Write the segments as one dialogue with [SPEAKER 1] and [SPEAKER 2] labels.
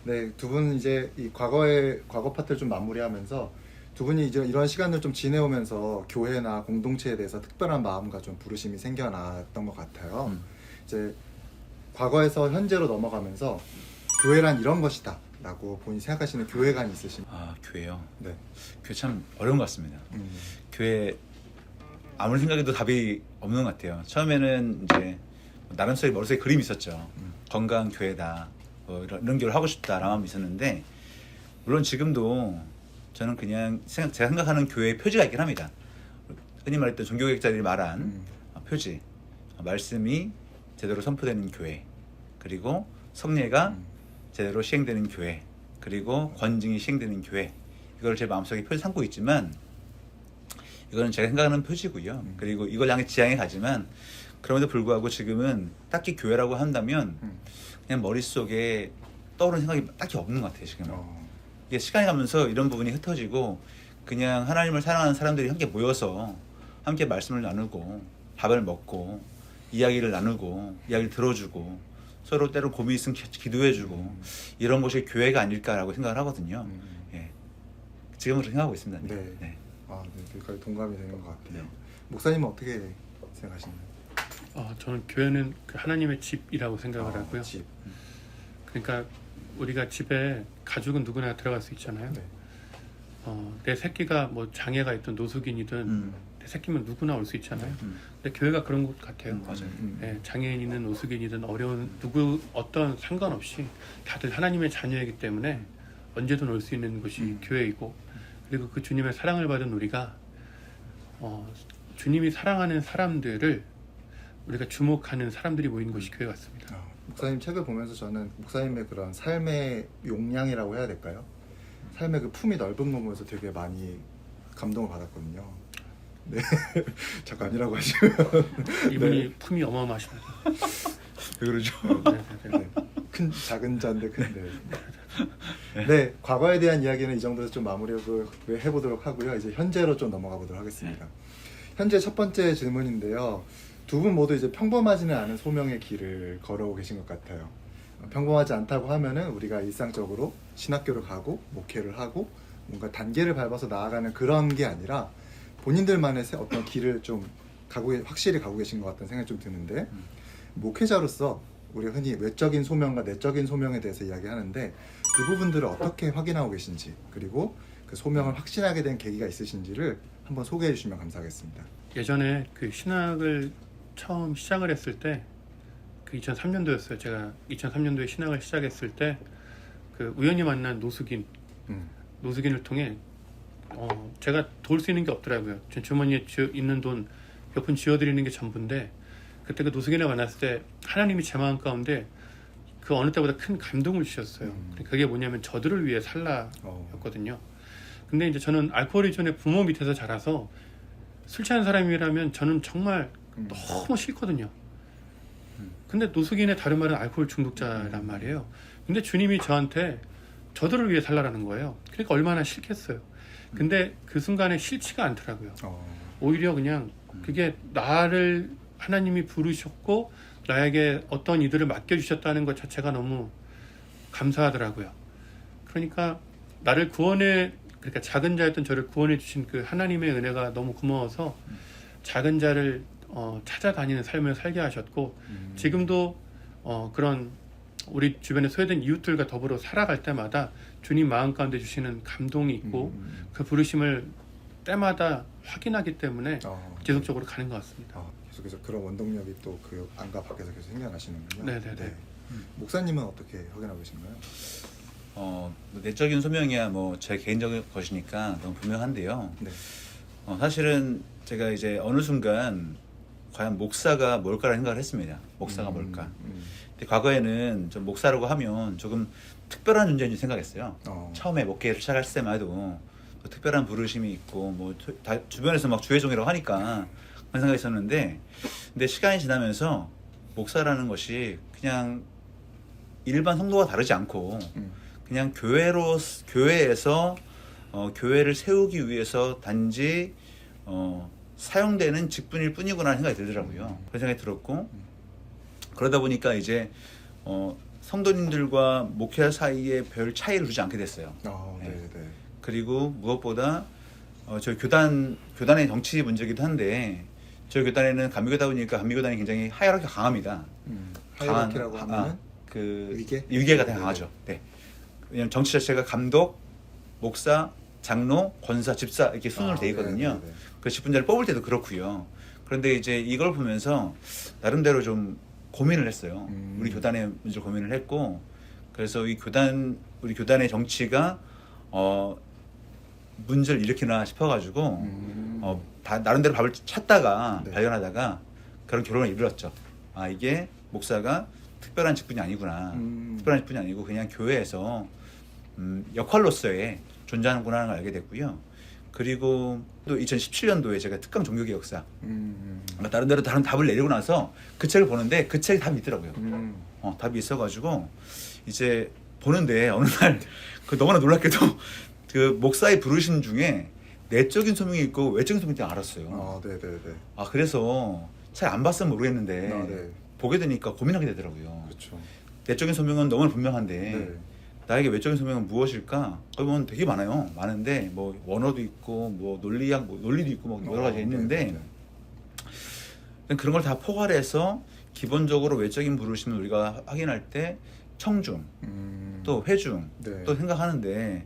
[SPEAKER 1] 네, 두 분 이제 이 과거 파트를 좀 마무리하면서 두 분이 이제 이런 시간을 좀 지내오면서 교회나 공동체에 대해서 특별한 마음과 좀 부르심이 생겨났던 것 같아요. 이제 과거에서 현재로 넘어가면서 교회란 이런 것이다 라고 본인이 생각하시는 교회관이 있으신가요?
[SPEAKER 2] 아, 교회요?
[SPEAKER 1] 네.
[SPEAKER 2] 교회 참 어려운 것 같습니다. 교회 아무리 생각해도 답이 없는 것 같아요. 처음에는 이제 나름대로 머릿속에 그림이 있었죠. 건강한 교회다, 뭐 이런 교회를 하고 싶다라는 마음이 있었는데, 물론 지금도 저는 그냥 제가 생각하는 교회의 표지가 있긴 합니다. 흔히 말했던 종교개혁자들이 말한 표지, 말씀이 제대로 선포되는 교회, 그리고 성례가 제대로 시행되는 교회, 그리고 권징이 시행되는 교회, 이걸 제 마음속에 표지 삼고 있지만 이거는 제가 생각하는 표지고요. 그리고 이걸 향해 지향해 가지만, 그럼에도 불구하고 지금은 딱히 교회라고 한다면 그냥 머릿속에 떠오르는 생각이 딱히 없는 것 같아요. 지금은 이게 시간이 가면서 이런 부분이 흩어지고, 그냥 하나님을 사랑하는 사람들이 함께 모여서 함께 말씀을 나누고 밥을 먹고 이야기를 나누고 이야기를 들어주고 서로 때로 고민 있으면 기도해주고 이런 곳이 교회가 아닐까라고 생각을 하거든요. 예. 지금은 그렇게 생각하고 있습니다.
[SPEAKER 1] 네.
[SPEAKER 2] 네.
[SPEAKER 1] 아, 네, 여기까지 동감이 되는 것 같아요.
[SPEAKER 2] 네.
[SPEAKER 1] 목사님은 어떻게 생각하시나요?
[SPEAKER 3] 저는 교회는 그 하나님의 집이라고 생각을 하고요.
[SPEAKER 1] 집.
[SPEAKER 3] 그러니까 우리가 집에 가족은 누구나 들어갈 수 있잖아요.
[SPEAKER 1] 네.
[SPEAKER 3] 내 새끼가 뭐 장애가 있든 노숙인이든 내 새끼면 누구나 올 수 있잖아요. 근데 교회가 그런 것 같아요.
[SPEAKER 2] 맞아요.
[SPEAKER 3] 네, 장애인이든 노숙인이든 어려운 어떤 상관없이 다들 하나님의 자녀이기 때문에 언제든 올 수 있는 곳이 교회이고, 그리고 그 주님의 사랑을 받은 우리가 주님이 사랑하는 사람들을 우리가 주목하는 사람들이 모이는 곳이 교회 같습니다.
[SPEAKER 1] 목사님 책을 보면서 저는 목사님의 그런 삶의 용량이라고 해야 될까요? 삶의 그 품이 넓은 거 보면서 되게 많이 감동을 받았거든요. 네. 자꾸 아니라고 하시면
[SPEAKER 3] 이분이
[SPEAKER 1] 네.
[SPEAKER 3] 품이 어마어마하십니다.
[SPEAKER 2] 왜 그러죠?
[SPEAKER 3] 네.
[SPEAKER 1] 큰 작은 자인데 큰데. 네, 과거에 대한 이야기는 이 정도에서 좀 마무리를 해보도록 하고요. 이제 현재로 좀 넘어가 보도록 하겠습니다. 현재 첫 번째 질문인데요. 두 분 모두 이제 평범하지는 않은 소명의 길을 걸어오고 계신 것 같아요. 평범하지 않다고 하면은 우리가 일상적으로 신학교를 가고 목회를 하고 뭔가 단계를 밟아서 나아가는 그런 게 아니라 본인들만의 어떤 길을 좀 확실히 가고 계신 것 같다는 생각이 좀 드는데, 목회자로서 우리가 흔히 외적인 소명과 내적인 소명에 대해서 이야기하는데 그 부분들을 어떻게 확인하고 계신지, 그리고 그 소명을 확신하게 된 계기가 있으신지를 한번 소개해 주시면 감사하겠습니다.
[SPEAKER 3] 예전에 그 신학을 처음 시작을 했을 때, 그 2003년도였어요. 제가 2003년도에 신학을 시작했을 때 그 우연히 만난 노숙인을 통해 제가 도울 수 있는 게 없더라고요. 제 주머니에 있는 돈 몇 푼 쥐어드리는 게 전부인데, 그때 그 노숙인을 만났을 때 하나님이 제 마음 가운데 그 어느 때보다 큰 감동을 주셨어요. 그게 뭐냐면 저들을 위해 살라였거든요. 근데 이제 저는 알코올依존의 부모 밑에서 자라서 술 취한 사람이라면 저는 정말 너무 싫거든요. 근데 노숙인의 다른 말은 알코올 중독자란 말이에요. 근데 주님이 저한테 저들을 위해 살라라는 거예요. 그러니까 얼마나 싫겠어요. 근데 그 순간에 싫지가 않더라고요. 오히려 그냥 그게 나를 하나님이 부르셨고 나에게 어떤 이들을 맡겨주셨다는 것 자체가 너무 감사하더라고요. 그러니까 그러니까 작은 자였던 저를 구원해 주신 그 하나님의 은혜가 너무 고마워서 작은 자를 찾아다니는 삶을 살게 하셨고, 지금도 그런 우리 주변에 소외된 이웃들과 더불어 살아갈 때마다 주님 마음 가운데 주시는 감동이 있고 그 부르심을 때마다 확인하기 때문에 지속적으로 가는 것 같습니다.
[SPEAKER 1] 계속해서 그런 원동력이 또 그 안과 밖에서 계속 생겨나시는군요.
[SPEAKER 3] 네네네.
[SPEAKER 1] 네. 목사님은 어떻게 확인하고 계신가요?
[SPEAKER 2] 내적인 소명이야 뭐 제 개인적인 것이니까 너무 분명한데요.
[SPEAKER 1] 네.
[SPEAKER 2] 사실은 제가 이제 어느 순간 과연 목사가 뭘까라는 생각을 했습니다. 목사가 뭘까? 근데 과거에는 좀 목사라고 하면 조금 특별한 존재인 줄 생각했어요. 처음에 목회를 시작할 때만 해도 뭐 특별한 부르심이 있고 뭐 주변에서 막 주의종이라고 하니까 그런 생각이 있었는데, 근데 시간이 지나면서 목사라는 것이 그냥 일반 성도와 다르지 않고 그냥 교회에서 교회를 세우기 위해서 단지 사용되는 직분일 뿐이구나 생각이 들더라고요. 그런 생각이 들었고, 그러다 보니까 이제 성도님들과 목회자 사이에 별 차이를 두지 않게 됐어요.
[SPEAKER 1] 네,
[SPEAKER 2] 네.
[SPEAKER 1] 네.
[SPEAKER 2] 그리고 무엇보다 저희 교단의 정치 문제이기도 한데 저희 교단에는 감리교다 보니까 감리교단이 굉장히 하이라키가 강합니다.
[SPEAKER 1] 하이라키라고 하면은
[SPEAKER 2] 그
[SPEAKER 1] 위계?
[SPEAKER 2] 위계가 되게
[SPEAKER 1] 네.
[SPEAKER 2] 강하죠. 네. 왜냐면 정치 자체가 감독, 목사, 장로, 권사, 집사 이렇게 순으로 돼 있거든요.
[SPEAKER 1] 네, 네, 네.
[SPEAKER 2] 그 집분자를 뽑을 때도 그렇고요. 그런데 이제 이걸 보면서 나름대로 좀 고민을 했어요. 우리 교단의 문제를 고민을 했고, 그래서 우리 교단의 정치가 문제를 일으키나 싶어가지고 다 나름대로 밥을 찾다가
[SPEAKER 1] 네.
[SPEAKER 2] 발견하다가 그런 결론을 이르렀죠. 아, 이게 목사가 특별한 직분이 아니구나. 특별한 직분이 아니고 그냥 교회에서 역할로서의 존재하는구나 하는 걸 알게 됐고요. 그리고 또 2017년도에 제가 특강 종교개혁사 나름대로 다른 답을 내리고 나서 그 책을 보는데 그 책에 답이 있더라고요. 답이 있어가지고 이제 보는데 어느 날 그 너무나 놀랍게도 그 목사의 부르심 중에 내적인 소명이 있고 외적인 소명이 있다는 걸 알았어요.
[SPEAKER 1] 네, 네, 네.
[SPEAKER 2] 그래서 잘 안 봤으면 모르겠는데
[SPEAKER 1] 네.
[SPEAKER 2] 보게 되니까 고민하게 되더라고요.
[SPEAKER 1] 그렇죠.
[SPEAKER 2] 내적인 소명은 너무나 분명한데
[SPEAKER 1] 네.
[SPEAKER 2] 나에게 외적인 소명은 무엇일까? 거기 보면 되게 많아요. 많은데 뭐 원어도 있고 뭐 논리학, 논리도 있고 뭐 여러 가지 있는데
[SPEAKER 1] 네, 네.
[SPEAKER 2] 그런 걸 다 포괄해서 기본적으로 외적인 부르심을 우리가 확인할 때 청중, 또 회중,
[SPEAKER 1] 네.
[SPEAKER 2] 또 생각하는데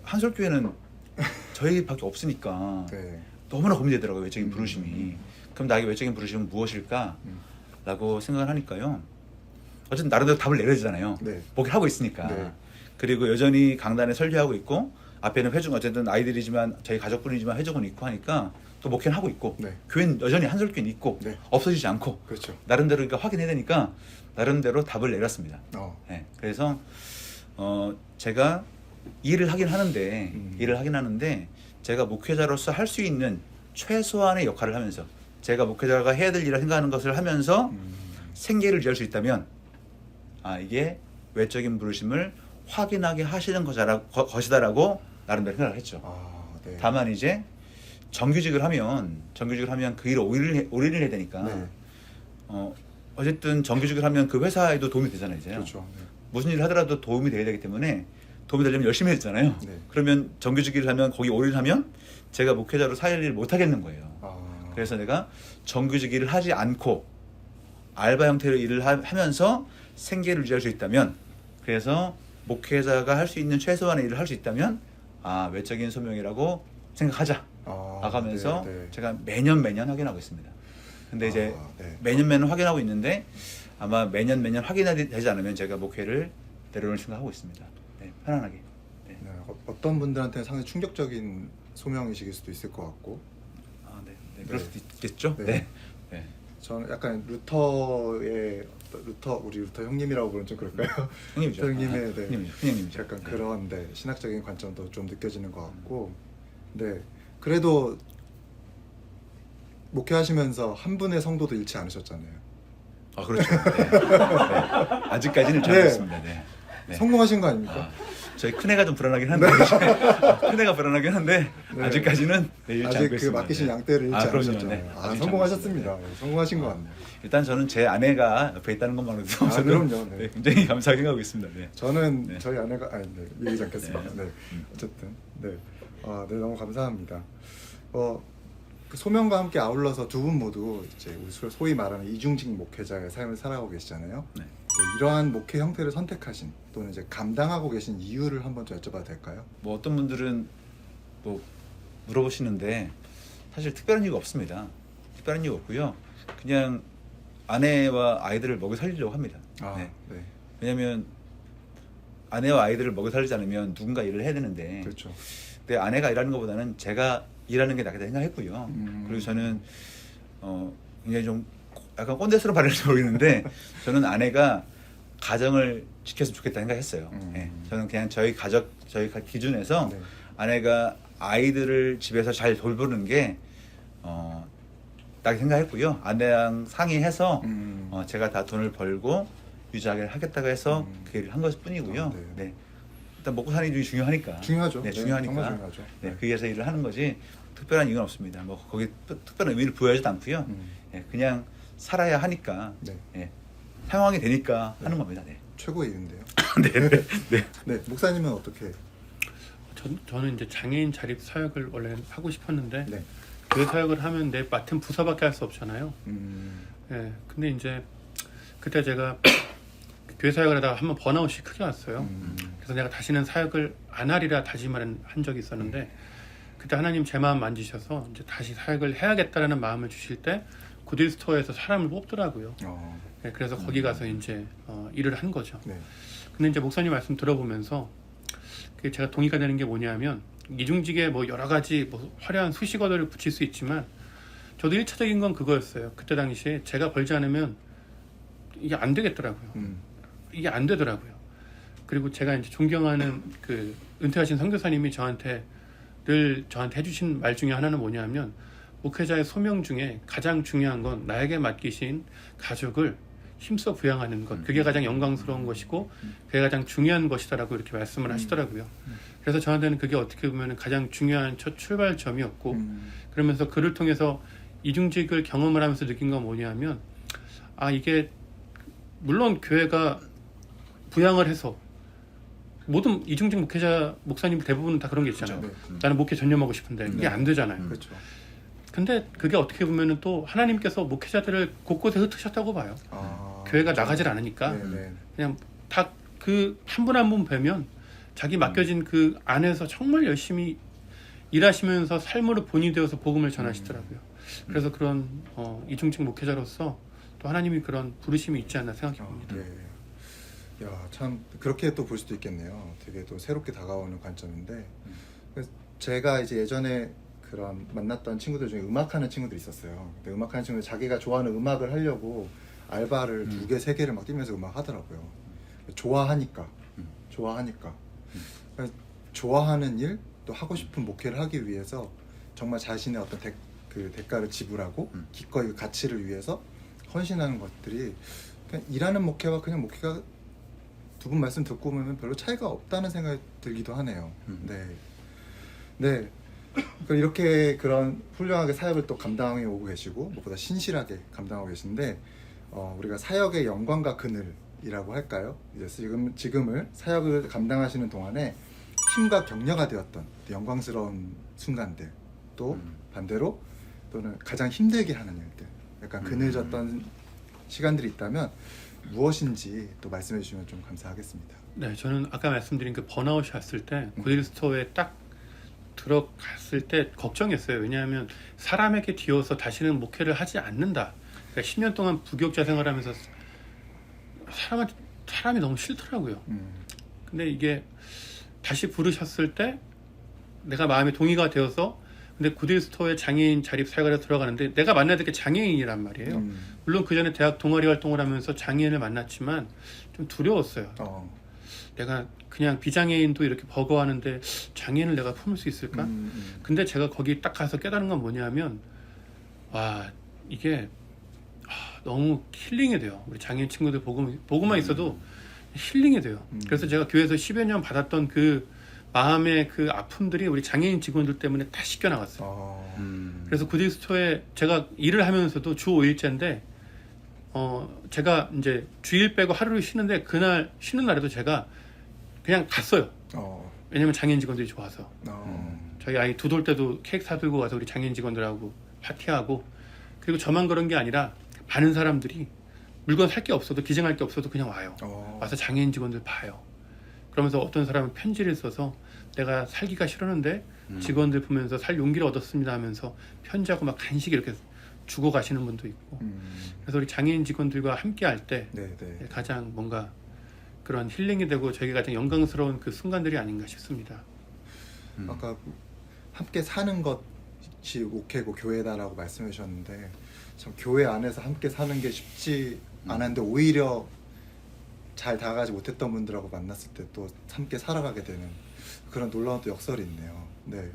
[SPEAKER 2] 한솔교회는 저희밖에 없으니까
[SPEAKER 1] 네.
[SPEAKER 2] 너무나 고민되더라고요. 외적인 부르심이. 그럼 나에게 외적인 부르심은 무엇일까? 라고 생각을 하니까요. 어쨌든 나름대로 답을 내려야 되잖아요.
[SPEAKER 1] 네.
[SPEAKER 2] 목회를 하고 있으니까.
[SPEAKER 1] 네.
[SPEAKER 2] 그리고 여전히 강단에 설교하고 있고 앞에는 회중, 어쨌든 아이들이지만 저희 가족분이지만 회중은 있고 하니까 또 목회는 하고 있고
[SPEAKER 1] 네.
[SPEAKER 2] 교회는 여전히 한솔교회는 있고
[SPEAKER 1] 네.
[SPEAKER 2] 없어지지 않고
[SPEAKER 1] 그렇죠.
[SPEAKER 2] 나름대로 그러니까 확인해야 되니까 나름대로 답을 내렸습니다. 네. 그래서 제가 일을 하긴 하는데 제가 목회자로서 할 수 있는 최소한의 역할을 하면서 제가 목회자가 해야 될 일을 생각하는 것을 하면서 생계를 지을 수 있다면 이게 외적인 부르심을 확인하게 하시는 것이다라고 나름대로 생각을 했죠.
[SPEAKER 1] 네.
[SPEAKER 2] 다만 이제 정규직을 하면 그 일을 올인을 해야 되니까
[SPEAKER 1] 네.
[SPEAKER 2] 어쨌든 정규직을 하면 그 회사에도 도움이 되잖아요. 이제.
[SPEAKER 1] 그렇죠. 네.
[SPEAKER 2] 무슨 일을 하더라도 도움이 돼야 되기 때문에 도움이 되려면 열심히 해야 되잖아요.
[SPEAKER 1] 네.
[SPEAKER 2] 그러면 정규직 일을 하면 거기 올인하면 제가 목회자로 사회를 일을 못 하겠는 거예요. 그래서 내가 정규직 일을 하지 않고 알바 형태로 일을 하면서 생계를 유지할 수 있다면, 그래서 목회자가 할 수 있는 최소한의 일을 할 수 있다면 외적인 소명이라고 생각하자 나가면서
[SPEAKER 1] 네, 네.
[SPEAKER 2] 제가 매년 확인하고 있습니다. 근데 이제
[SPEAKER 1] 네.
[SPEAKER 2] 매년 확인하고 있는데 아마 매년 확인이 되지 않으면 제가 목회를 내려놓을 생각하고 있습니다. 네, 편안하게. 네.
[SPEAKER 1] 네. 어떤 분들한테는 상당히 충격적인 소명이실 수도 있을 것 같고,
[SPEAKER 2] 그럴 수도 있겠죠.
[SPEAKER 1] 네.
[SPEAKER 2] 네. 네.
[SPEAKER 1] 저는 약간 우리 루터 형님이라고 부르면 좀 그럴까요?
[SPEAKER 2] 형님이죠.
[SPEAKER 1] 형님의 네.
[SPEAKER 2] 형님이죠.
[SPEAKER 1] 약간
[SPEAKER 2] 네.
[SPEAKER 1] 그런 신학적인 관점도 좀 느껴지는 것 같고, 네. 그래도 목회하시면서 한 분의 성도도 잃지 않으셨잖아요.
[SPEAKER 2] 그렇죠. 네. 네. 아직까지는 잘
[SPEAKER 1] 네.
[SPEAKER 2] 됐습니다. 네. 네.
[SPEAKER 1] 성공하신 거 아닙니까?
[SPEAKER 2] 저희 큰애가 좀 불안하긴 한데 큰애가 불안하긴 한데
[SPEAKER 1] 네.
[SPEAKER 2] 아직까지는 잃지
[SPEAKER 1] 아직
[SPEAKER 2] 않고
[SPEAKER 1] 그
[SPEAKER 2] 있습니다.
[SPEAKER 1] 맡기신
[SPEAKER 2] 네.
[SPEAKER 1] 양떼를 잃지
[SPEAKER 2] 그럼요.
[SPEAKER 1] 않으셨잖아요.
[SPEAKER 2] 네. 아직
[SPEAKER 1] 성공하셨습니다.
[SPEAKER 2] 않고 있습니다.
[SPEAKER 1] 네, 성공하신 것 같네요.
[SPEAKER 2] 일단 저는 제 아내가 옆에 있다는 것만으로도 저는
[SPEAKER 1] 그럼요. 네.
[SPEAKER 2] 굉장히 감사하게 생각하고 있습니다. 네.
[SPEAKER 1] 저는
[SPEAKER 2] 네.
[SPEAKER 1] 저희 아내가 얘기하지 않겠습니다.
[SPEAKER 2] 네.
[SPEAKER 1] 네. 어쨌든 네. 네, 너무 감사합니다. 그 소명과 함께 아울러서 두 분 모두 이제 우리 소위 말하는 이중직 목회자의 삶을 살아가고 계시잖아요.
[SPEAKER 2] 네.
[SPEAKER 1] 이러한 목회 형태를 선택하신 또는 이제 감당하고 계신 이유를 한번 좀 여쭤봐도 될까요?
[SPEAKER 2] 뭐 어떤 분들은 뭐 물어보시는데 사실 특별한 이유가 없습니다. 특별한 이유가 없고요. 그냥 아내와 아이들을 먹여 살리려고 합니다. 네.
[SPEAKER 1] 네.
[SPEAKER 2] 왜냐하면 아내와 아이들을 먹여 살리지 않으면 누군가 일을 해야 되는데
[SPEAKER 1] 그렇죠.
[SPEAKER 2] 근데 아내가 일하는 것보다는 제가 일하는 게 낫겠다 생각했고요. 그리고 저는 굉장히 좀 약간 꼰대스러운 발언일지 모르겠는데 저는 아내가 가정을 지켰으면 좋겠다 생각했어요. 네. 저는 그냥 저희 기준에서
[SPEAKER 1] 네.
[SPEAKER 2] 아내가 아이들을 집에서 잘 돌보는 게 딱 생각했고요. 아내랑 상의해서 제가 다 돈을 벌고 유지하게 하겠다고 해서 그 일을 한 것뿐이고요.
[SPEAKER 1] 네.
[SPEAKER 2] 네. 일단 먹고 사는 게 중요하니까.
[SPEAKER 1] 중요하죠.
[SPEAKER 2] 네,
[SPEAKER 1] 네,
[SPEAKER 2] 중요하니까.
[SPEAKER 1] 정말 중요하죠.
[SPEAKER 2] 네,
[SPEAKER 1] 네.
[SPEAKER 2] 거기에서 일을 하는 거지 특별한 이유는 없습니다. 뭐 거기 특별한 의미를 부여하지도 않고요. 네, 그냥 살아야 하니까
[SPEAKER 1] 네.
[SPEAKER 2] 네, 상황이 되니까 하는 겁니다. 네.
[SPEAKER 1] 최고의 이유인데요.
[SPEAKER 2] 네.
[SPEAKER 1] 네, 목사님은 어떻게?
[SPEAKER 3] 저는 이제 장애인 자립 사역을 원래 하고 싶었는데
[SPEAKER 1] 네.
[SPEAKER 3] 교회 사역을 하면 내 맡은 부서밖에 할 수 없잖아요.
[SPEAKER 1] 음,
[SPEAKER 3] 예, 근데 이제 그때 제가 교회 사역을 하다가 한번 번아웃이 크게 왔어요. 그래서 내가 다시는 사역을 안 하리라 다짐을 한 적이 있었는데 그때 하나님 제 마음 만지셔서 이제 다시 사역을 해야겠다라는 마음을 주실 때 구딜 스토어에서 사람을 뽑더라고요. 예, 그래서 거기 가서 이제 일을 한 거죠.
[SPEAKER 1] 네.
[SPEAKER 3] 근데 이제 목사님 말씀 들어보면서 그게 제가 동의가 되는 게 뭐냐면 이중직에 뭐 여러 가지 뭐 화려한 수식어들을 붙일 수 있지만 저도 1차적인 건 그거였어요. 그때 당시에 제가 벌지 않으면 이게 안 되겠더라고요. 이게 안 되더라고요. 그리고 제가 이제 존경하는 그 은퇴하신 선교사님이 저한테 해주신 말 중에 하나는 뭐냐면 목회자의 소명 중에 가장 중요한 건 나에게 맡기신 가족을 힘써 부양하는 것. 그게 가장 영광스러운 것이고 그게 가장 중요한 것이다라고 이렇게 말씀을 하시더라고요. 그래서 저한테는 그게 어떻게 보면 가장 중요한 첫 출발점이었고 그러면서 그를 통해서 이중직을 경험을 하면서 느낀 건 뭐냐면 이게 물론 교회가 부양을 해서 모든 이중직 목회자 목사님 대부분 다 그런 게 있잖아요.
[SPEAKER 1] 그렇죠. 네.
[SPEAKER 3] 나는 목회 전념하고 싶은데 이게 안 되잖아요.
[SPEAKER 1] 그렇죠.
[SPEAKER 3] 근데 그게 어떻게 보면은 또 하나님께서 목회자들을 곳곳에 흩으셨다고 봐요. 교회가 나가질 않으니까
[SPEAKER 1] 네.
[SPEAKER 3] 그냥 다 그 한 분 한 분 뵈면 자기 맡겨진 그 안에서 정말 열심히 일하시면서 삶으로 본이 되어서 복음을 전하시더라고요. 그래서 그런 이중직 목회자로서 또 하나님이 그런 부르심이 있지 않나 생각해 봅니다.
[SPEAKER 1] 네. 야, 참 그렇게 또 볼 수도 있겠네요. 되게 또 새롭게 다가오는 관점인데 그래서 제가 이제 예전에 그런 만났던 친구들 중에 음악하는 친구들이 있었어요. 근데 음악하는 친구들 자기가 좋아하는 음악을 하려고 알바를 2개, 3개를 막 뛰면서 음악 하더라고요. 좋아하니까. 좋아하는 일, 또 하고 싶은 목회를 하기 위해서 정말 자신의 어떤 그 대가를 지불하고 기꺼이 그 가치를 위해서 헌신하는 것들이 그냥 일하는 목회와 그냥 목회가 두 분 말씀 듣고 보면 별로 차이가 없다는 생각이 들기도 하네요. 네. 이렇게 그런 훌륭하게 사역을 또 감당해 오고 계시고 무엇보다 신실하게 감당하고 계신데 우리가 사역의 영광과 그늘이라고 할까요? 이제 지금을 사역을 감당하시는 동안에 힘과 격려가 되었던 영광스러운 순간들 또 반대로 또는 가장 힘들게 하는 일들 약간 그늘졌던 시간들이 있다면 무엇인지 또 말씀해 주시면 좀 감사하겠습니다.
[SPEAKER 3] 네, 저는 아까 말씀드린 그 번아웃이 왔을 때 구딜 스토어에 딱 들어갔을 때 걱정했어요. 왜냐하면 사람에게 뒤어서 다시는 목회를 하지 않는다. 그러니까 10년 동안 부교육자 생활하면서 사람이 너무 싫더라고요. 근데 이게 다시 부르셨을 때 내가 마음에 동의가 되어서 근데 구딜 스토어에 장애인 자립 사역에 들어가는데 내가 만나야 될 게 장애인이란 말이에요. 물론 그 전에 대학 동아리 활동을 하면서 장애인을 만났지만 좀 두려웠어요. 내가 그냥 비장애인도 이렇게 버거워하는데 장애인을 내가 품을 수 있을까? 근데 제가 거기 딱 가서 깨달은 건 뭐냐면 와 이게 너무 힐링이 돼요. 우리 장애인 친구들 보고만 있어도 힐링이 돼요. 그래서 제가 교회에서 10여 년 받았던 그 마음의 그 아픔들이 우리 장애인 직원들 때문에 다 씻겨나갔어요. 그래서 구딜 스토어에 제가 일을 하면서도 주 5일째인데 제가 이제 주일 빼고 하루를 쉬는데 그날 쉬는 날에도 제가 그냥 갔어요. 왜냐면 장애인 직원들이 좋아서. 저희 아이 두돌 때도 케이크 사들고 와서 우리 장애인 직원들하고 파티하고 그리고 저만 그런 게 아니라 많은 사람들이 물건 살 게 없어도 기증할 게 없어도 그냥 와요. 와서 장애인 직원들 봐요. 그러면서 어떤 사람은 편지를 써서 내가 살기가 싫었는데 직원들 보면서 살 용기를 얻었습니다 하면서 편지하고 막 간식 이렇게 주고 가시는 분도 있고 그래서 우리 장애인 직원들과 함께 할 때 가장 뭔가 그런 힐링이 되고 저에게 가장 영광스러운 그 순간들이 아닌가 싶습니다.
[SPEAKER 1] 아까 함께 사는 것이 목회고 교회다라고 말씀해 주셨는데 참 교회 안에서 함께 사는 게 쉽지 않았는데 오히려 잘 다가가지 못했던 분들하고 만났을 때 또 함께 살아가게 되는 그런 놀라운 또 역설이 있네요. 네.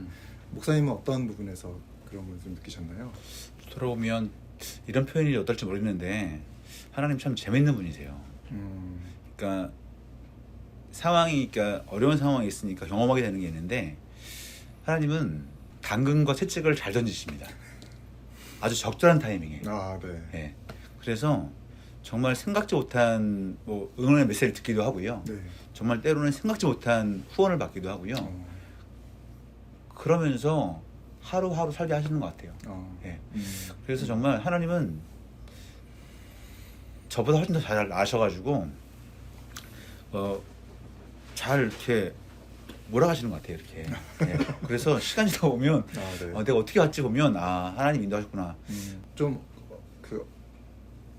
[SPEAKER 1] 목사님은 어떤 부분에서 그런 걸 좀 느끼셨나요?
[SPEAKER 2] 들어보면 이런 표현이 어떨지 모르겠는데 하나님 참 재밌는 분이세요. 그러니까 그러니까 어려운 상황이 있으니까 경험하게 되는 게 있는데 하나님은 당근과 채찍을 잘 던지십니다. 아주 적절한 타이밍에.
[SPEAKER 1] 네.
[SPEAKER 2] 네. 그래서 정말 생각지 못한 뭐 응원의 메시지를 듣기도 하고요.
[SPEAKER 1] 네.
[SPEAKER 2] 정말 때로는 생각지 못한 후원을 받기도 하고요. 그러면서 하루하루 살게 하시는 것 같아요. 예. 그래서 정말 하나님은 저보다 훨씬 더 잘 아셔가지고 잘 이렇게 몰아가시는 것 같아요. 이렇게. 예. 그래서 시간이 더 오면
[SPEAKER 1] 네.
[SPEAKER 2] 내가 어떻게 할지 보면 하나님 인도하셨구나.
[SPEAKER 1] 좀 그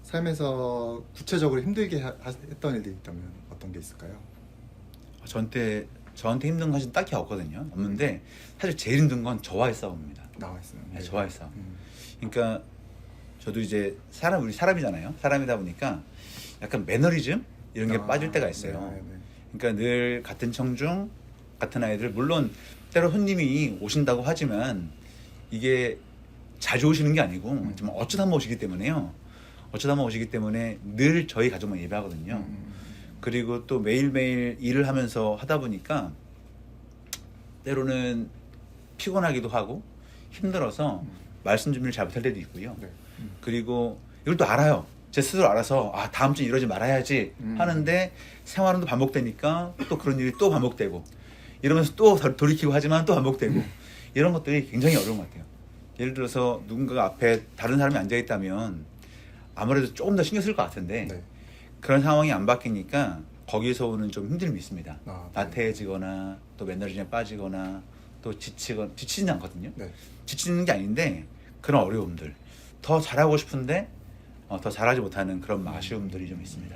[SPEAKER 1] 삶에서 구체적으로 힘들게 했던 일이 있다면 어떤 게 있을까요?
[SPEAKER 2] 저한테 힘든 것은 딱히 없는데 사실 제일 힘든 건 저와의 싸움입니다.
[SPEAKER 1] 나와 있어요.
[SPEAKER 2] 네, 저와의 싸움. 그러니까 저도 이제 우리 사람이잖아요. 사람이다 보니까 약간 매너리즘 이런 게 빠질 때가 있어요.
[SPEAKER 1] 네.
[SPEAKER 2] 그러니까 늘 같은 청중, 같은 아이들, 물론 때로 손님이 오신다고 하지만 이게 자주 오시는 게 아니고 정말 어쩌다 한번 오시기 때문에요. 어쩌다 한번 오시기 때문에 늘 저희 가족만 예배하거든요. 그리고 또 매일매일 일을 하면서 하다 보니까 때로는 피곤하기도 하고 힘들어서 말씀 준비를 잘 못할 때도 있고요.
[SPEAKER 1] 네.
[SPEAKER 2] 그리고 이걸 또 알아요. 제 스스로 알아서 다음 주에 이러지 말아야지 하는데 생활은 또 반복되니까 또 그런 일이 또 반복되고 이러면서 또 돌이키고 하지만 또 반복되고 이런 것들이 굉장히 어려운 것 같아요. 예를 들어서 누군가가 앞에 다른 사람이 앉아있다면 아무래도 조금 더 신경 쓸 것 같은데
[SPEAKER 1] 네.
[SPEAKER 2] 그런 상황이 안 바뀌니까 거기서 오는 좀 힘듦이 있습니다.
[SPEAKER 1] 네.
[SPEAKER 2] 나태해지거나 또 매너리즘에 빠지거나 또 지치진 않거든요.
[SPEAKER 1] 네.
[SPEAKER 2] 지치는 게 아닌데 그런 어려움들 더 잘하고 싶은데 더 잘하지 못하는 그런 아쉬움들이 좀 있습니다.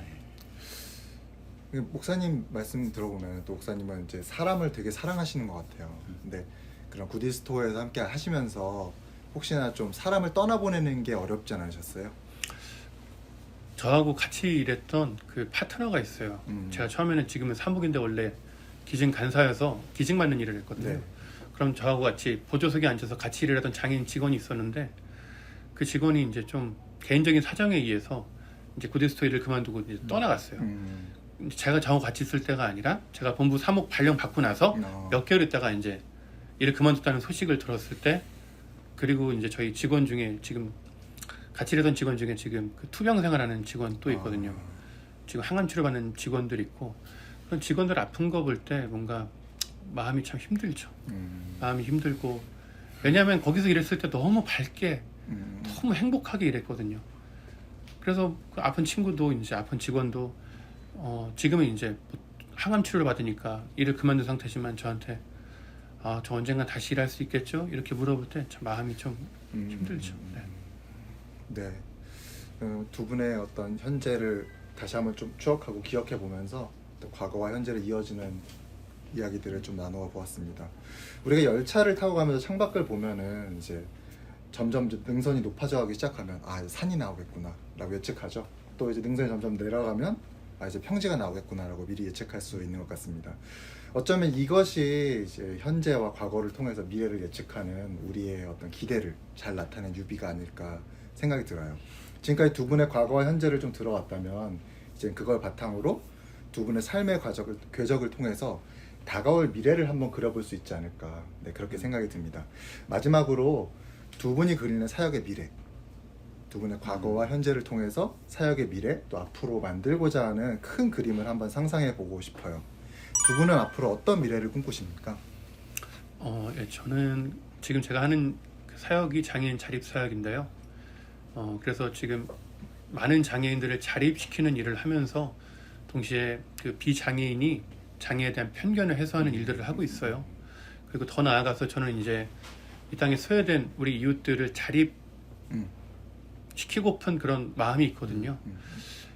[SPEAKER 1] 목사님 말씀 들어보면 또 목사님은 이제 사람을 되게 사랑하시는 것 같아요. 근데 그런 구디스토어에서 함께 하시면서 혹시나 좀 사람을 떠나보내는 게 어렵지 않으셨어요?
[SPEAKER 3] 저하고 같이 일했던 그 파트너가 있어요. 제가 처음에는 지금은 사무국인데 원래 기증 간사여서 기증 받는 일을 했거든요.
[SPEAKER 1] 네.
[SPEAKER 3] 그럼 저하고 같이 보조석에 앉아서 같이 일을 하던 장애인 직원이 있었는데 그 직원이 이제 좀 개인적인 사정에 의해서 이제 구디스토어 일을 그만두고 이제 떠나갔어요. 제가 저하고 같이 있을 때가 아니라 제가 본부 사목 발령 받고 나서 몇 개월 있다가 이제 일을 그만뒀다는 소식을 들었을 때, 그리고 이제 저희 직원 중에 지금 같이 일하던 직원 중에 지금 그 투병 생활하는 직원 또 있거든요. 지금 항암 치료받는 직원들 있고, 그런 직원들 아픈 거 볼 때 뭔가 마음이 참 힘들죠. 마음이 힘들고, 왜냐하면 거기서 일했을 때 너무 밝게 너무 행복하게 일했거든요. 그래서 그 아픈 친구도 이제 아픈 직원도 지금은 이제 항암 치료를 받으니까 일을 그만둔 상태지만 저한테 저 언젠가 다시 일할 수 있겠죠? 이렇게 물어볼 때 참 마음이 좀 힘들죠. 네.
[SPEAKER 1] 네. 두 분의 어떤 현재를 다시 한번 좀 추억하고 기억해 보면서 또 과거와 현재를 이어지는 이야기들을 좀 나누어 보았습니다. 우리가 열차를 타고 가면서 창밖을 보면은 이제 점점 능선이 높아져 가기 시작하면 산이 나오겠구나 라고 예측하죠. 또 이제 능선이 점점 내려가면 이제 평지가 나오겠구나 라고 미리 예측할 수 있는 것 같습니다. 어쩌면 이것이 이제 현재와 과거를 통해서 미래를 예측하는 우리의 어떤 기대를 잘 나타낸 유비가 아닐까 생각이 들어요. 지금까지 두 분의 과거와 현재를 좀 들어왔다면 이제 그걸 바탕으로 두 분의 삶의 궤적을 통해서 다가올 미래를 한번 그려볼 수 있지 않을까, 그렇게 생각이 듭니다. 마지막으로 두 분이 그리는 사역의 미래, 두 분의 과거와 현재를 통해서 사역의 미래, 또 앞으로 만들고자 하는 큰 그림을 한번 상상해 보고 싶어요. 두 분은 앞으로 어떤 미래를 꿈꾸십니까?
[SPEAKER 3] 예, 저는 지금 제가 하는 그 사역이 장애인 자립 사역인데요. 그래서 지금 많은 장애인들을 자립시키는 일을 하면서 동시에 그 비장애인이 장애에 대한 편견을 해소하는 일들을 하고 있어요. 그리고 더 나아가서 저는 이제 이 땅에 소외된 우리 이웃들을 자립시키고픈 그런 마음이 있거든요.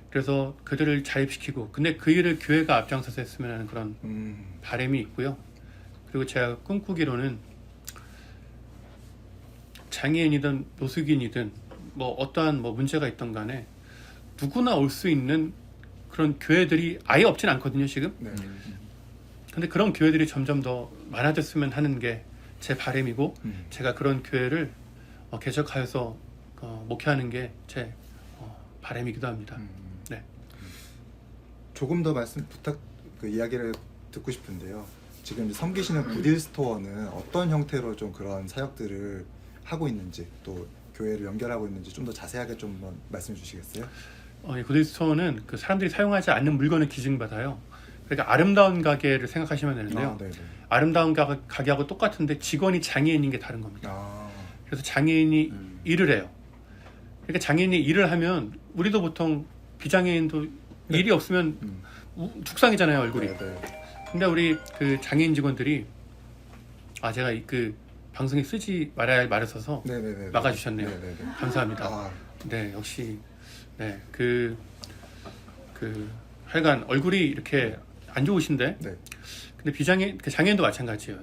[SPEAKER 3] 그래서 그들을 자립시키고, 근데 그 일을 교회가 앞장서서 했으면 하는 그런 바람이 있고요. 그리고 제가 꿈꾸기로는 장애인이든 노숙인이든 뭐 어떠한 문제가 있던 간에 누구나 올 수 있는 그런 교회들이 아예 없진 않거든요, 지금.
[SPEAKER 1] 네.
[SPEAKER 3] 근데 그런 교회들이 점점 더 많아졌으면 하는 게 제 바람이고, 제가 그런 교회를 개척하여서 목회하는 게 제 바람이기도 합니다. 네.
[SPEAKER 1] 조금 더 이야기를 듣고 싶은데요. 지금 섬기시는 구딜스토어는 어떤 형태로 좀 그런 사역들을 하고 있는지, 또 교회를 연결하고 있는지 좀 더 자세하게 좀 말씀해 주시겠어요?
[SPEAKER 3] 구데스토어는 그 사람들이 사용하지 않는 물건을 기증받아요. 그러니까 아름다운 가게를 생각하시면 되는데요.
[SPEAKER 1] 네네.
[SPEAKER 3] 아름다운 가게하고 똑같은데 직원이 장애인인 게 다른 겁니다.
[SPEAKER 1] 아,
[SPEAKER 3] 그래서 장애인이 일을 해요. 그러니까 장애인이 일을 하면 우리도 보통 비장애인도 일이 없으면 죽상이잖아요, 얼굴이.
[SPEAKER 1] 네네.
[SPEAKER 3] 근데 우리 그 장애인 직원들이 제가 그 방송에 쓰지 말아야 할 말을 써서
[SPEAKER 1] 네네네.
[SPEAKER 3] 막아주셨네요.
[SPEAKER 1] 네네네.
[SPEAKER 3] 감사합니다.
[SPEAKER 1] 아,
[SPEAKER 3] 네, 역시 그 하여간 얼굴이 이렇게 안 좋으신데
[SPEAKER 1] 네.
[SPEAKER 3] 근데 그 장애인도 마찬가지예요.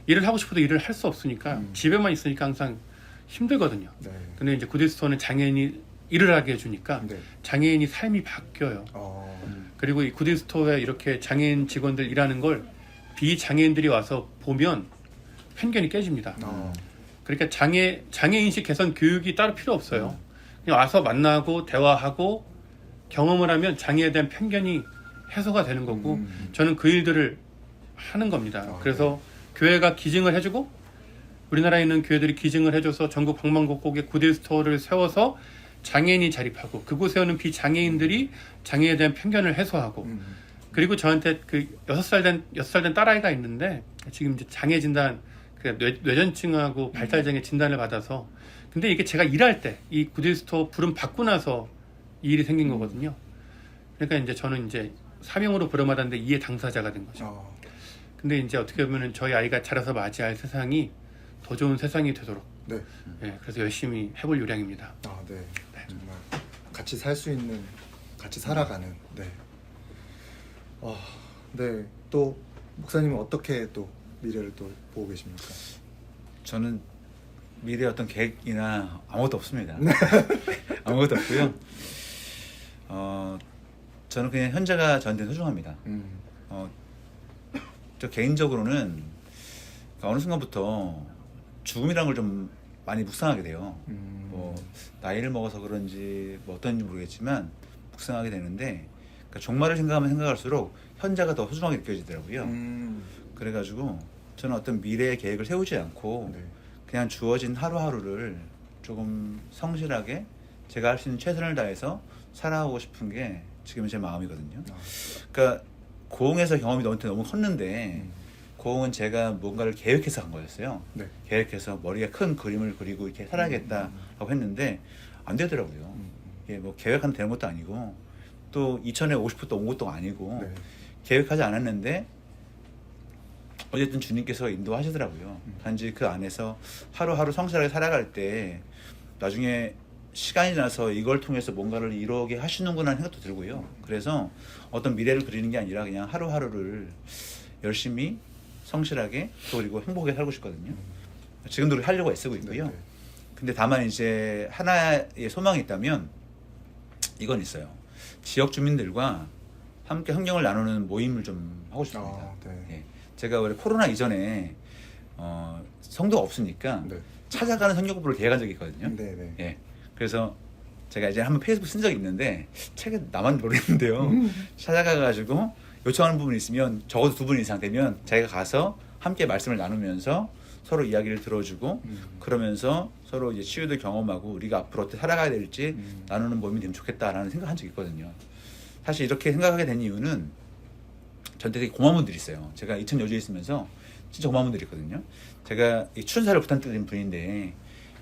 [SPEAKER 3] 일을 하고 싶어도 일을 할 수 없으니까 집에만 있으니까 항상 힘들거든요.
[SPEAKER 1] 네.
[SPEAKER 3] 근데 이제 구데스토어는 장애인이 일을 하게 해주니까
[SPEAKER 1] 네.
[SPEAKER 3] 장애인이 삶이 바뀌어요. 그리고 이 구데스토어에 이렇게 장애인 직원들 일하는 걸 비장애인들이 와서 보면 편견이 깨집니다. 그러니까 장애인식 개선 교육이 따로 필요 없어요. 그냥 와서 만나고 대화하고 경험을 하면 장애에 대한 편견이 해소가 되는 거고 저는 그 일들을 하는 겁니다. 그래서 교회가 기증을 해주고 우리나라에 있는 교회들이 기증을 해줘서 전국 방방곡곡에 구데스토어를 세워서 장애인이 자립하고 그곳에 오는 비장애인들이 장애에 대한 편견을 해소하고 그리고 저한테 그 6살 된 딸아이가 있는데 지금 이제 장애 진단 그 뇌전증하고 발달장애 진단을 받아서 근데 이게 제가 일할 때 이 구데스토어 부름 받고 나서 이 일이 생긴 거거든요. 그러니까 이제 저는 이제 사명으로 부름받았는데 이의 당사자가 된 거죠. 근데 이제 어떻게 보면은 저희 아이가 자라서 맞이할 세상이 더 좋은 세상이 되도록
[SPEAKER 1] 네.
[SPEAKER 3] 그래서 열심히 해볼 요량입니다.
[SPEAKER 1] 네. 정말 같이 살 수 있는, 같이 살아가는. 네. 네. 또 목사님은 어떻게 또 미래를 또 보고 계십니까?
[SPEAKER 2] 저는 미래 어떤 계획이나 아무것도 없습니다. 아무것도 없고요. 저는 그냥 현재가 저한테 소중합니다. 저 개인적으로는 어느 순간부터 죽음이라는 걸 좀 많이 묵상하게 돼요. 뭐 나이를 먹어서 그런지 뭐 어떤지 모르겠지만 묵상하게 되는데 그러니까 종말을 생각하면 생각할수록 현재가 더 소중하게 느껴지더라고요. 그래가지고 저는 어떤 미래의 계획을 세우지 않고
[SPEAKER 1] 네.
[SPEAKER 2] 그냥 주어진 하루하루를 조금 성실하게 제가 할 수 있는 최선을 다해서 살아가고 싶은 게 지금 제 마음이거든요. 그러니까 고흥에서 경험이 너무 컸는데 고흥은 제가 뭔가를 계획해서 간 거였어요.
[SPEAKER 1] 네.
[SPEAKER 2] 계획해서 머리에 큰 그림을 그리고 이렇게 살아야겠다라고 했는데 안 되더라고요. 이게 뭐 계획하면 되는 것도 아니고 또 2000에 50부터 온 것도 아니고
[SPEAKER 1] 네.
[SPEAKER 2] 계획하지 않았는데 어쨌든 주님께서 인도하시더라고요. 단지 그 안에서 하루하루 성실하게 살아갈 때 나중에 시간이 지나서 이걸 통해서 뭔가를 이루게 하시는구나 하는 생각도 들고요. 그래서 어떤 미래를 그리는 게 아니라 그냥 하루하루를 열심히 성실하게 또 그리고 행복하게 살고 싶거든요. 지금도 하려고 애쓰고 있고요.
[SPEAKER 1] 네.
[SPEAKER 2] 근데 다만 이제 하나의 소망이 있다면 이건 있어요. 지역 주민들과 함께 환경을 나누는 모임을 좀 하고 싶습니다.
[SPEAKER 1] 네.
[SPEAKER 2] 예. 제가 원래 코로나 이전에 성도가 없으니까
[SPEAKER 1] 네.
[SPEAKER 2] 찾아가는 성경부를 계획한 적이 있거든요.
[SPEAKER 1] 네.
[SPEAKER 2] 예. 그래서 제가 이제 한번 페이스북 쓴 적이 있는데 책에 나만 모르겠는데요. 찾아가가지고 요청하는 부분이 있으면 적어도 2분 이상 되면 자기가 가서 함께 말씀을 나누면서 서로 이야기를 들어주고 그러면서 서로 이제 치유도 경험하고 우리가 앞으로 어떻게 살아가야 될지 나누는 모임이 되면 좋겠다라는 생각한 적이 있거든요. 사실 이렇게 생각하게 된 이유는 저한테 되게 고마운 분들이 있어요. 제가 이천 여주에 있으면서 진짜 고마운 분들이 있거든요. 제가 이 추천사를 부탁드린 분인데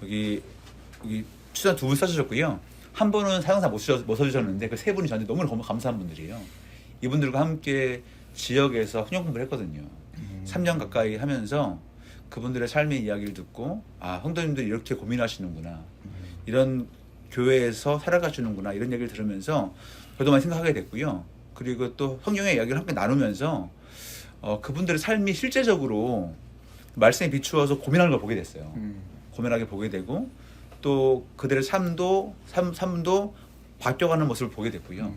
[SPEAKER 2] 여기 추천 2분 써주셨고요. 한 분은 사용사 못 써주셨는데 그 3분이 저한테 너무 감사한 분들이에요. 이분들과 함께 지역에서 헌영 공부를 했거든요. 3년 가까이 하면서 그분들의 삶의 이야기를 듣고 성도님들이 이렇게 고민하시는구나. 이런 교회에서 살아가시는구나. 이런 얘기를 들으면서 저도 많이 생각하게 됐고요. 그리고 또 성경의 이야기를 함께 나누면서 그분들의 삶이 실제적으로 말씀에 비추어서 고민하는 걸 보게 됐어요. 고민하게 보게 되고 또 그들의 삶도 바뀌어가는 모습을 보게 됐고요.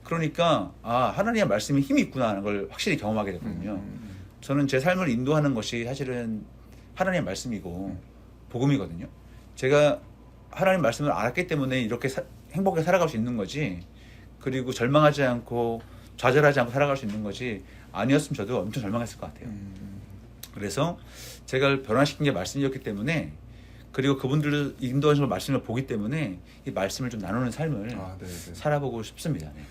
[SPEAKER 2] 그러니까 하나님의 말씀에 힘이 있구나 하는 걸 확실히 경험하게 됐거든요. 저는 제 삶을 인도하는 것이 사실은 하나님의 말씀이고 복음이거든요. 제가 하나님의 말씀을 알았기 때문에 이렇게 행복하게 살아갈 수 있는 거지, 그리고 절망하지 않고 좌절하지 않고 살아갈 수 있는 거지, 아니었으면 저도 엄청 절망했을 것 같아요. 그래서 제가 변화시킨 게 말씀이었기 때문에 그리고 그분들도 인도하시는 말씀을 보기 때문에 이 말씀을 좀 나누는 삶을
[SPEAKER 1] 네네.
[SPEAKER 2] 살아보고 싶습니다. 네.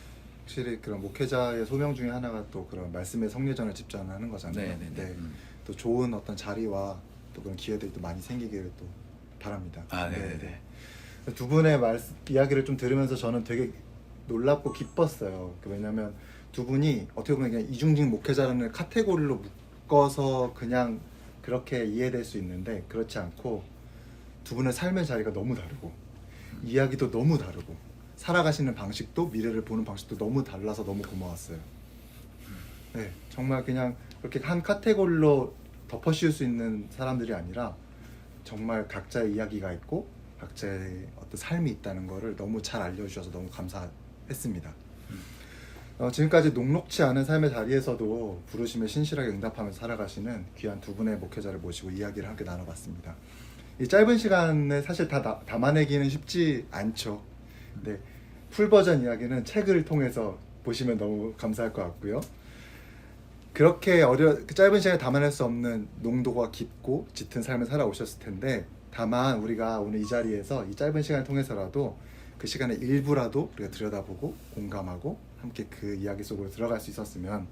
[SPEAKER 1] 확실히 그런 목회자의 소명 중에 하나가 또 그런 말씀의 성례전을 집전하는 거잖아요.
[SPEAKER 2] 네.
[SPEAKER 1] 네. 또 좋은 어떤 자리와 또 그런 기회들이 또 많이 생기기를 또 바랍니다.
[SPEAKER 2] 네네.
[SPEAKER 1] 두 분의 이야기를 좀 들으면서 저는 되게 놀랍고 기뻤어요. 왜냐하면 두 분이 어떻게 보면 그냥 이중직 목회자라는 카테고리로 묶어서 그냥 그렇게 이해될 수 있는데 그렇지 않고 두 분의 삶의 자리가 너무 다르고 이야기도 너무 다르고 살아가시는 방식도 미래를 보는 방식도 너무 달라서 너무 고마웠어요. 네, 정말 그냥 그렇게 한 카테고리로 덮어씌울 수 있는 사람들이 아니라 정말 각자의 이야기가 있고 각자의 어떤 삶이 있다는 거를 너무 잘 알려주셔서 너무 감사했습니다. 지금까지 녹록치 않은 삶의 자리에서도 부르심에 신실하게 응답하면서 살아가시는 귀한 두 분의 목회자를 모시고 이야기를 함께 나눠봤습니다. 이 짧은 시간에 사실 다 담아내기는 쉽지 않죠. 근데 풀 버전 이야기는 책을 통해서 보시면 너무 감사할 것 같고요. 그렇게 짧은 시간에 담아낼 수 없는 농도가 깊고 짙은 삶을 살아오셨을 텐데 다만 우리가 오늘 이 자리에서 이 짧은 시간을 통해서라도 그 시간의 일부라도 우리가 들여다보고 공감하고 함께 그 이야기 속으로 들어갈 수 있었으면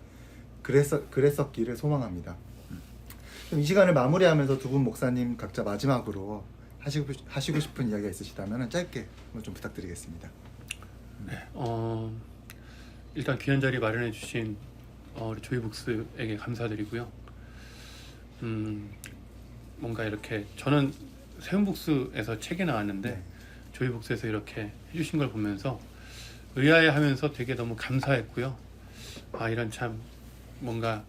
[SPEAKER 1] 그랬었기를 소망합니다. 그럼 이 시간을 마무리하면서 두 분 목사님 각자 마지막으로 하시고 싶은 이야기가 있으시다면 짧게 좀 부탁드리겠습니다.
[SPEAKER 3] 네, 일단 귀한 자리 마련해 주신 우리 조이북스에게 감사드리고요. 뭔가 이렇게 저는 세운북스에서 책이 나왔는데
[SPEAKER 1] 네.
[SPEAKER 3] 조이북스에서 이렇게 해주신 걸 보면서 의아해하면서 되게 너무 감사했고요. 이런 참 뭔가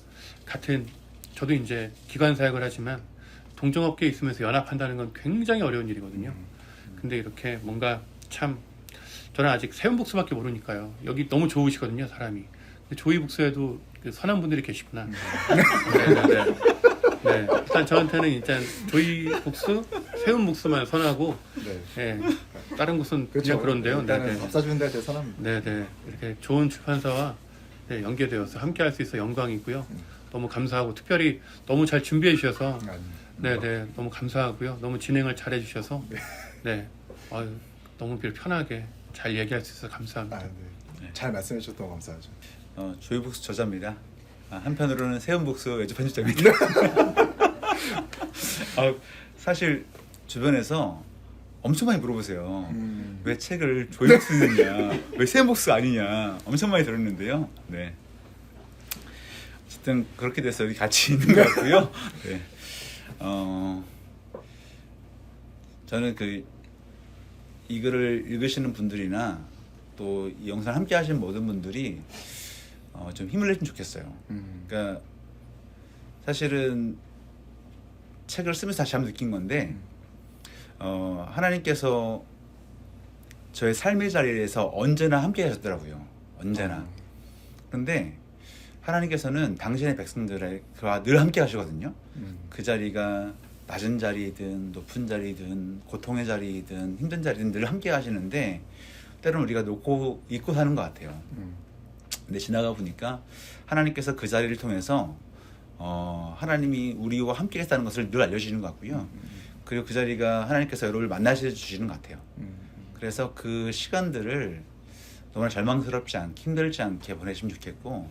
[SPEAKER 3] 같은 저도 이제 기관 사역을 하지만 동종업계에 있으면서 연합한다는 건 굉장히 어려운 일이거든요. 근데 이렇게 뭔가 참 저는 아직 세운북스밖에 모르니까요. 여기 너무 좋으시거든요, 사람이. 근데 조이북스에도 그 선한 분들이 계시구나. 네, 일단 저한테는 일단 조이북스, 세운북스만 선하고, 네, 다른 곳은 그냥 그런데요.
[SPEAKER 1] 일단은 밥 사주는 데가 제일 선합니다.
[SPEAKER 3] 네, 이렇게 좋은 출판사와 연계되어서 함께할 수 있어 영광이고요. 너무 감사하고 특별히 너무 잘 준비해 주셔서, 네, 너무 감사하고요. 너무 진행을 잘 해주셔서, 네, 너무 편하게 잘 얘기할 수 있어서 감사합니다.
[SPEAKER 1] 네. 잘 말씀해 주셔서 너무 감사하죠.
[SPEAKER 2] 조이북스 저자입니다. 한편으로는 세운북스 외주 편집자입니다. 사실 주변에서 엄청 많이 물어보세요. 왜 책을 조이북스 쓰느냐, 왜 세운북스 아니냐 엄청 많이 들었는데요. 네. 어쨌든 그렇게 돼서 여기 같이 있는 것 같고요. 네. 저는 이 글을 읽으시는 분들이나 또 이 영상을 함께 하시는 모든 분들이 좀 힘을 내주면 좋겠어요. 그러니까 사실은 책을 쓰면서 다시 한번 느낀 건데 하나님께서 저의 삶의 자리에서 언제나 함께 하셨더라고요. 언제나. 그런데 하나님께서는 당신의 백성들과 늘 함께 하시거든요. 그 자리가 낮은 자리이든 높은 자리이든 고통의 자리이든 힘든 자리든 늘 함께 하시는데 때로는 우리가 놓고 잊고 사는 것 같아요. 근데 지나가 보니까 하나님께서 그 자리를 통해서 하나님이 우리와 함께 했다는 것을 늘 알려주시는 것 같고요. 그리고 그 자리가 하나님께서 여러분을 만나셔 주시는 것 같아요. 그래서 그 시간들을 너무나 절망스럽지 않게 힘들지 않게 보내시면 좋겠고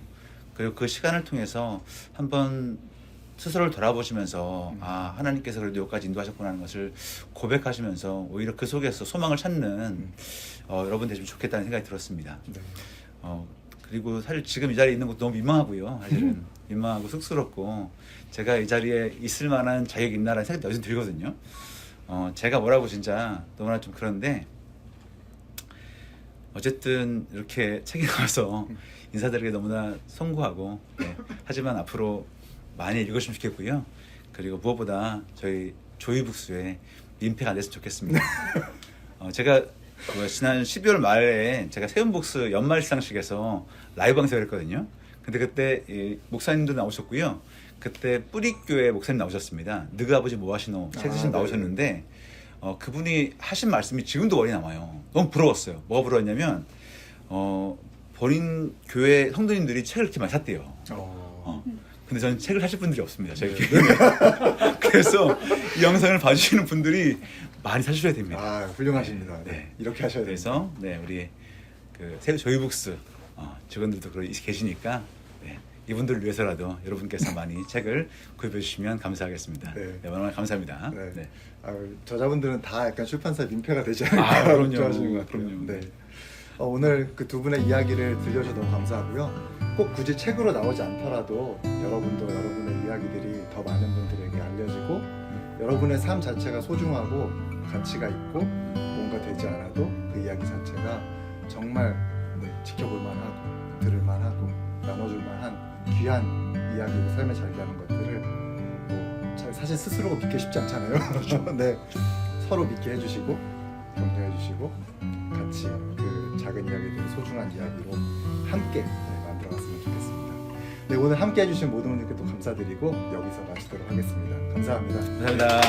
[SPEAKER 2] 그리고 그 시간을 통해서 한번 스스로를 돌아보시면서 하나님께서 그래도 여기까지 인도하셨구나 하는 것을 고백하시면서 오히려 그 속에서 소망을 찾는 여러분 되시면 좋겠다는 생각이 들었습니다.
[SPEAKER 1] 네.
[SPEAKER 2] 그리고 사실 지금 이 자리에 있는 것도 너무 민망하고요. 사실은 민망하고 쑥스럽고 제가 이 자리에 있을 만한 자격이 있나라는 생각이 요즘 들거든요. 제가 뭐라고 진짜 너무나 좀 그런데 어쨌든 이렇게 책에 나와서 인사드리기 너무나 송구하고 하지만 앞으로 많이 읽으시면 좋겠고요. 그리고 무엇보다 저희 조이북스에 민폐가 안 됐으면 좋겠습니다. 제가 지난 12월 말에 제가 세운북스 연말 시상식에서 라이브 강사를 했거든요. 근데 그때 목사님도 나오셨고요. 그때 뿌리교회 목사님 나오셨습니다. 너희 아버지 뭐 하시노? 책 쓰신 나오셨는데 그분이 하신 말씀이 지금도 머리에 남아요. 너무 부러웠어요. 뭐가 부러웠냐면 본인 교회 성도님들이 책을 이렇게 많이 샀대요. 근데 저는 책을 사실 분들이 없습니다. 저희 교회에. 그래서 이 영상을 봐주시는 분들이 많이 사주셔야 됩니다.
[SPEAKER 1] 아, 훌륭하십니다. 네.
[SPEAKER 2] 네.
[SPEAKER 1] 이렇게 하셔야 돼요.
[SPEAKER 2] 그래서 네, 우리 그 새우 조이북스 직원들도 계시니까 네, 이분들을 위해서라도 여러분께서 많이 책을 구입해 주시면 감사하겠습니다.
[SPEAKER 1] 네.
[SPEAKER 2] 네, 너무 감사합니다.
[SPEAKER 1] 네.
[SPEAKER 2] 네.
[SPEAKER 1] 저자분들은 다 약간 출판사 민폐가 되지 않을까
[SPEAKER 2] 아, 그럼요.
[SPEAKER 1] 걱정하시는 것 같아요.
[SPEAKER 2] 그럼요.
[SPEAKER 1] 네. 오늘 그 두 분의 이야기를 들려주셔서 너무 감사하고요. 꼭 굳이 책으로 나오지 않더라도 여러분도 여러분의 이야기들이 더 많은 분들에게 알려지고 여러분의 삶 자체가 소중하고 가치가 있고 뭔가 되지 않아도 그 이야기 자체가 정말 지켜볼 만하고 들을 만하고 나눠줄 만한 귀한 이야기고 삶의 자리라는 것들을 사실 스스로가 믿기 쉽지 않잖아요. 네, 서로 믿게 해주시고 격려해주시고 같이 그 작은 이야기들을 소중한 이야기로 함께 만들어갔으면 좋겠습니다. 네, 오늘 함께 해주신 모든 분들께 또 감사드리고 여기서 마치도록 하겠습니다. 감사합니다.
[SPEAKER 2] 감사합니다.